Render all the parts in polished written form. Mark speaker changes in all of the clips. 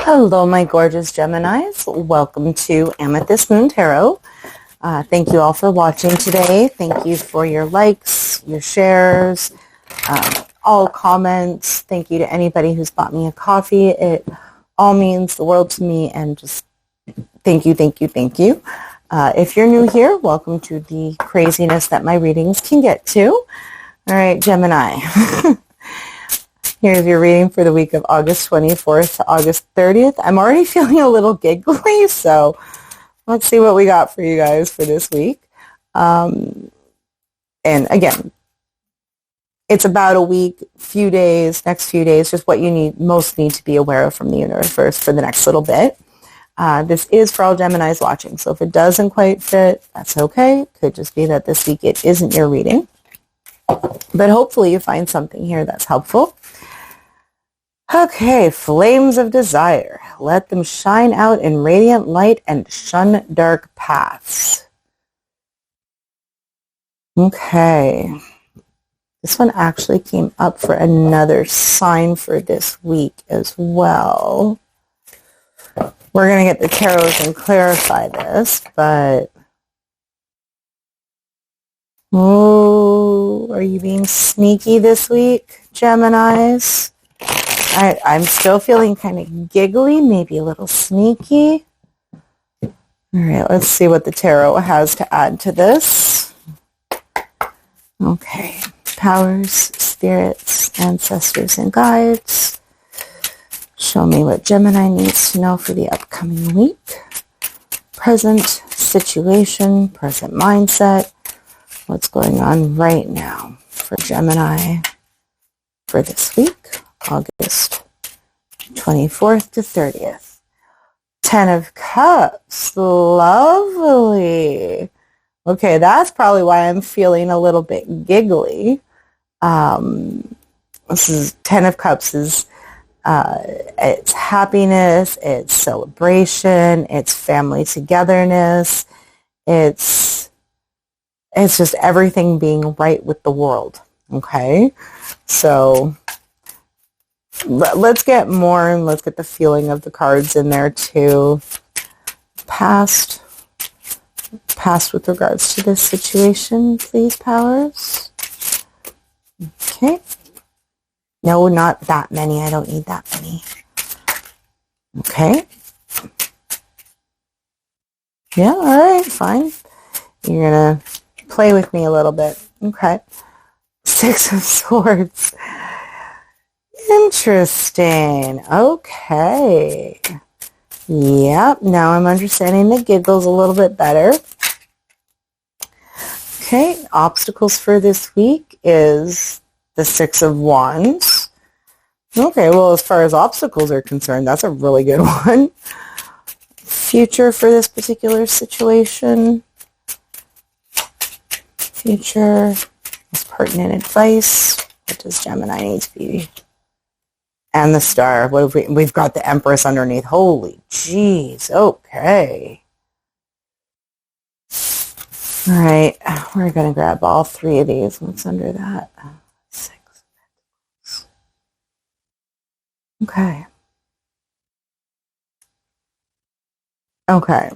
Speaker 1: Hello, my gorgeous Geminis. Welcome to Amethyst Moon Tarot. Thank you all for watching today. Thank you for your likes, your shares, all comments. Thank you to anybody who's bought me a coffee. It all means the world to me, and just thank you, thank you, thank you. If you're new here, welcome to the craziness that my readings can get to. All right, Gemini. Here's your reading for the week of August 24th to August 30th. I'm already feeling a little giggly, so let's see what we got for you guys for this week. And again, it's about a week, few days, next few days, just what you most need to be aware of from the universe for the next little bit. This is for all Geminis watching, so if it doesn't quite fit, that's okay. Could just be that this week it isn't your reading. But hopefully you find something here that's helpful. Okay, flames of desire. Let them shine out in radiant light and shun dark paths. Okay. This one actually came up for another sign for this week as well. We're going to get the tarots and clarify this, but... Oh, are you being sneaky this week, Geminis? I'm still feeling kind of giggly, maybe a little sneaky. All right, let's see what the tarot has to add to this. Okay, powers, spirits, ancestors, and guides. Show me what Gemini needs to know for the upcoming week. Present situation, present mindset. What's going on right now for Gemini for this week? August 24th to 30th. 10 of Cups. Lovely. Okay, that's probably why I'm feeling a little bit giggly. This is 10 of Cups is it's happiness, it's celebration, it's family togetherness, it's just everything being right with the world. Okay, so let's get more, and let's get the feeling of the cards in there too. Past with regards to this situation, please, powers. Okay. No, not that many. I don't need that many. Okay. Yeah, all right, fine. You're going to play with me a little bit. Okay. 6 of Swords. Interesting. Okay. Yep, now I'm understanding the giggles a little bit better. Okay, obstacles for this week is the 6 of Wands. Okay, well, as far as obstacles are concerned, that's a really good one. Future for this particular situation. Future is pertinent advice. What does Gemini need to be? And the Star. What have we've got the Empress underneath. Holy jeez. Okay. All right. We're going to grab all 3 of these. What's under that? 6. Okay. Okay.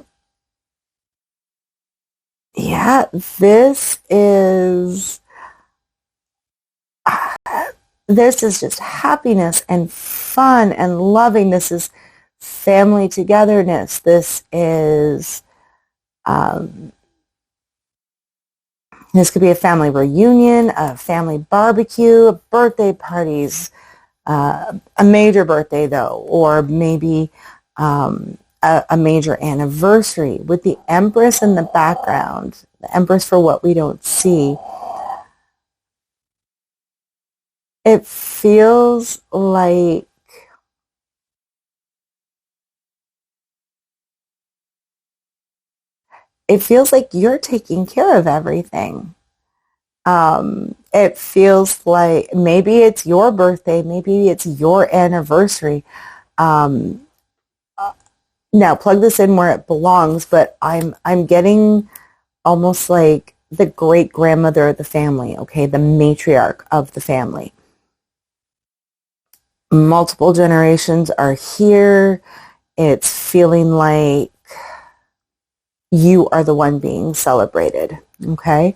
Speaker 1: Yeah, this is just happiness and fun and loving. This is family togetherness. This is, this could be a family reunion, a family barbecue, birthday parties, a major birthday though, or maybe a major anniversary with the Empress in the background. The Empress for what we don't see. It feels like you're taking care of everything. It feels like maybe it's your birthday, maybe it's your anniversary. Now plug this in where it belongs, but I'm getting almost like the great grandmother of the family, okay, the matriarch of the family. multiple generations are here. It's feeling like you are the one being celebrated, okay?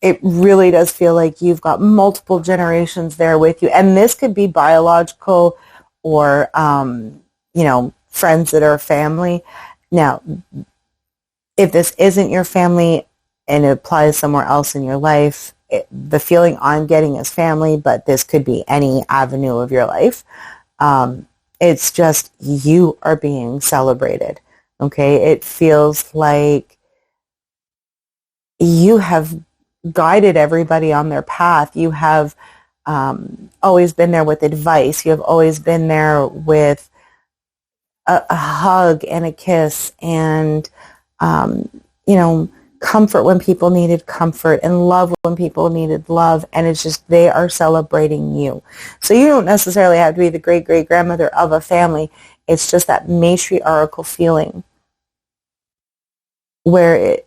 Speaker 1: It really does feel like you've got multiple generations there with you. And this could be biological or, friends that are family. Now, if this isn't your family and it applies somewhere else in your life, the feeling I'm getting is family, but this could be any avenue of your life. It's just you are being celebrated, okay? It feels like you have guided everybody on their path. You have always been there with advice. You have always been there with a hug and a kiss and, comfort when people needed comfort and love when people needed love. And it's just they are celebrating you. So you don't necessarily have to be the great-great-grandmother of a family. It's just that matriarchal feeling where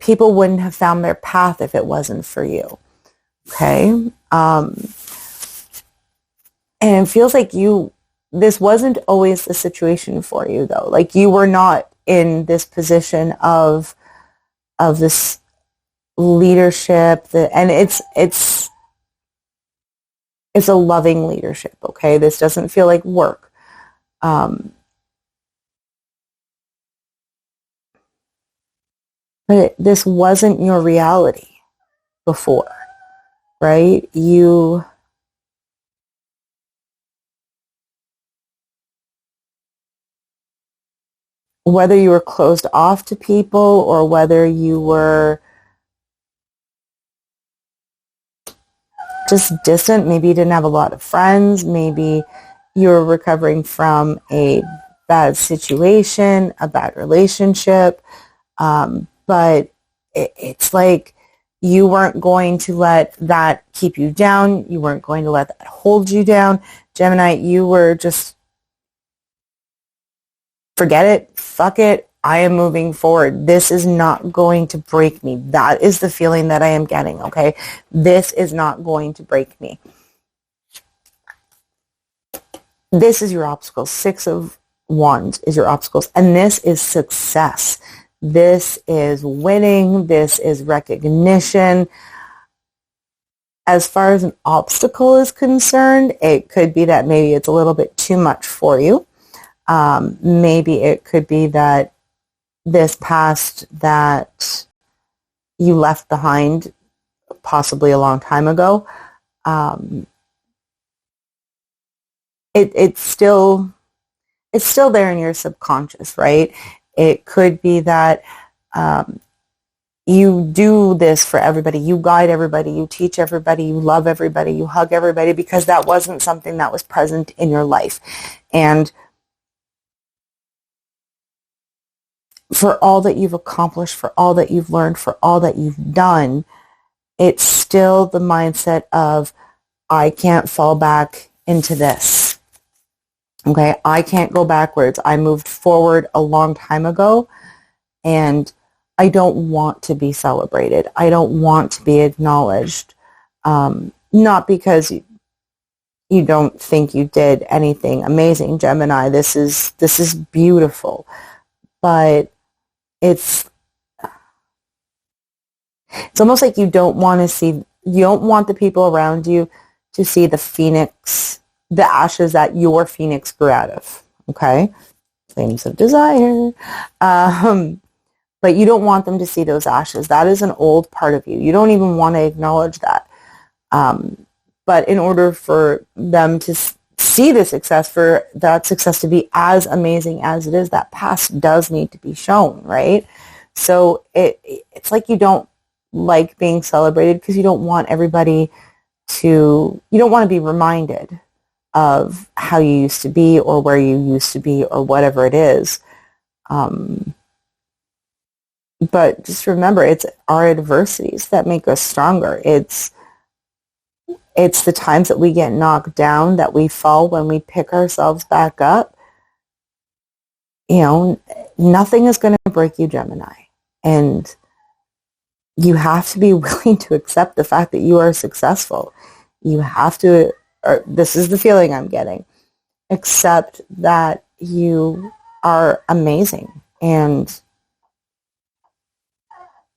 Speaker 1: people wouldn't have found their path if it wasn't for you. Okay? And it feels like this wasn't always the situation for you, though. Like you were not in this position of this leadership, and it's a loving leadership. Okay, this doesn't feel like work. But this wasn't your reality before, right? Whether you were closed off to people or whether you were just distant, maybe you didn't have a lot of friends, maybe you were recovering from a bad situation, a bad relationship, but it's like you weren't going to let that keep you down. You weren't going to let that hold you down. Gemini, you were just, forget it, fuck it, I am moving forward. This is not going to break me. That is the feeling that I am getting, okay? This is not going to break me. This is your obstacles. 6 of Wands is your obstacles. And this is success. This is winning. This is recognition. As far as an obstacle is concerned, it could be that maybe it's a little bit too much for you. Maybe it could be that this past that you left behind possibly a long time ago, it's still there in your subconscious, right? It could be that you do this for everybody. You guide everybody. You teach everybody. You love everybody. You hug everybody because that wasn't something that was present in your life. And for all that you've accomplished, for all that you've learned, for all that you've done, it's still the mindset of, I can't fall back into this. Okay, I can't go backwards. I moved forward a long time ago, and I don't want to be celebrated. I don't want to be acknowledged. Not because you don't think you did anything amazing, Gemini. This is beautiful, but it's almost like you don't want the people around you to see the phoenix, the ashes that your phoenix grew out of. Okay, flames of desire. But you don't want them to see those ashes. That is an old part of you. You don't even want to acknowledge that. But in order for them to see the success, for that success to be as amazing as it is, that past does need to be shown, right? So it's like you don't like being celebrated because you don't want everybody you don't want to be reminded of how you used to be or where you used to be or whatever it is. But just remember, it's our adversities that make us stronger. It's the times that we get knocked down, that we fall, when we pick ourselves back up. Nothing is going to break you, Gemini. And you have to be willing to accept the fact that you are successful. You have to or this is the feeling I'm getting. Accept that you are amazing, and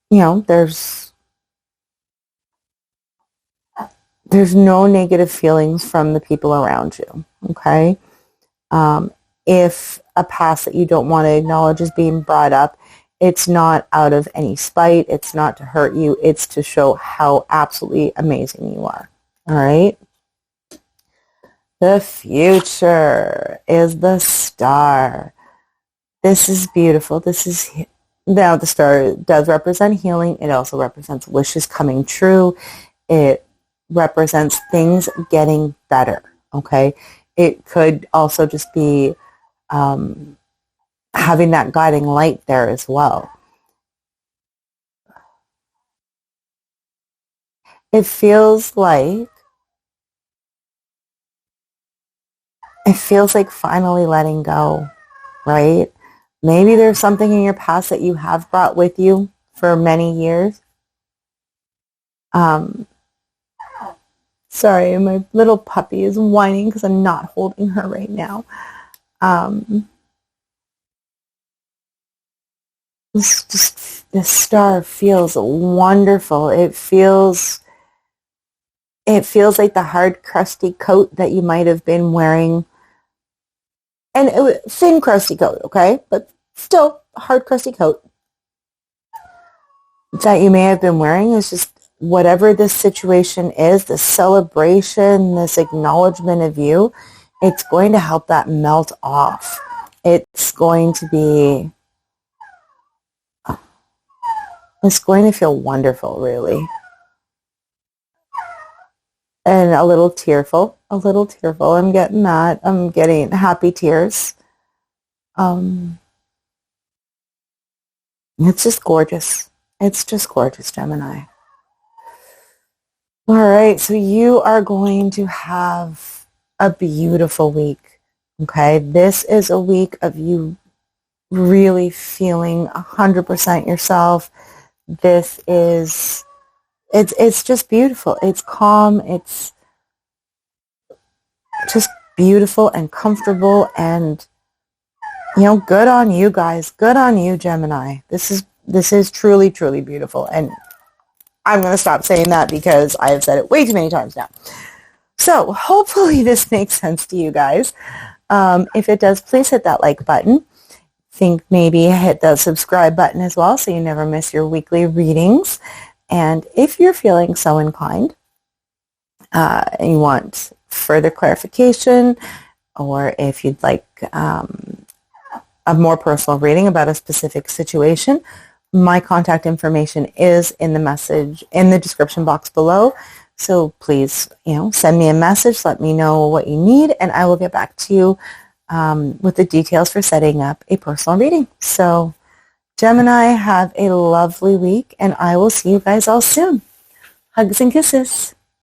Speaker 1: there's no negative feelings from the people around you. Okay. If a past that you don't want to acknowledge is being brought up, it's not out of any spite. It's not to hurt you. It's to show how absolutely amazing you are. All right. The future is the star. This is beautiful. Now the star does represent healing. It also represents wishes coming true. It represents things getting better. Okay. It could also just be having that guiding light there as well. It feels like finally letting go, right? Maybe there's something in your past that you have brought with you for many years. Sorry, my little puppy is whining because I'm not holding her right now. This star feels wonderful. It feels like the hard, crusty coat that you might have been wearing. And it was thin, crusty coat, okay? But still, hard, crusty coat that you may have been wearing is just whatever this situation is, this celebration, this acknowledgement of you, it's going to help that melt off. It's going to feel wonderful, really. And a little tearful. I'm getting that. I'm getting happy tears. It's just gorgeous. It's just gorgeous, Gemini. All right, so you are going to have a beautiful week, okay? This is a week of you really feeling 100% yourself. It's just beautiful. It's calm. It's just beautiful and comfortable, and good on you guys. Good on you, Gemini. This is truly, truly beautiful. And I'm going to stop saying that because I have said it way too many times now. So hopefully this makes sense to you guys. If it does, please hit that like button. Think maybe hit the subscribe button as well so you never miss your weekly readings. And if you're feeling so inclined, and you want further clarification, or if you'd like a more personal reading about a specific situation, my contact information is in the description box below. So please, send me a message, let me know what you need, and I will get back to you with the details for setting up a personal reading. So Gemini, have a lovely week, and I will see you guys all soon. Hugs and kisses.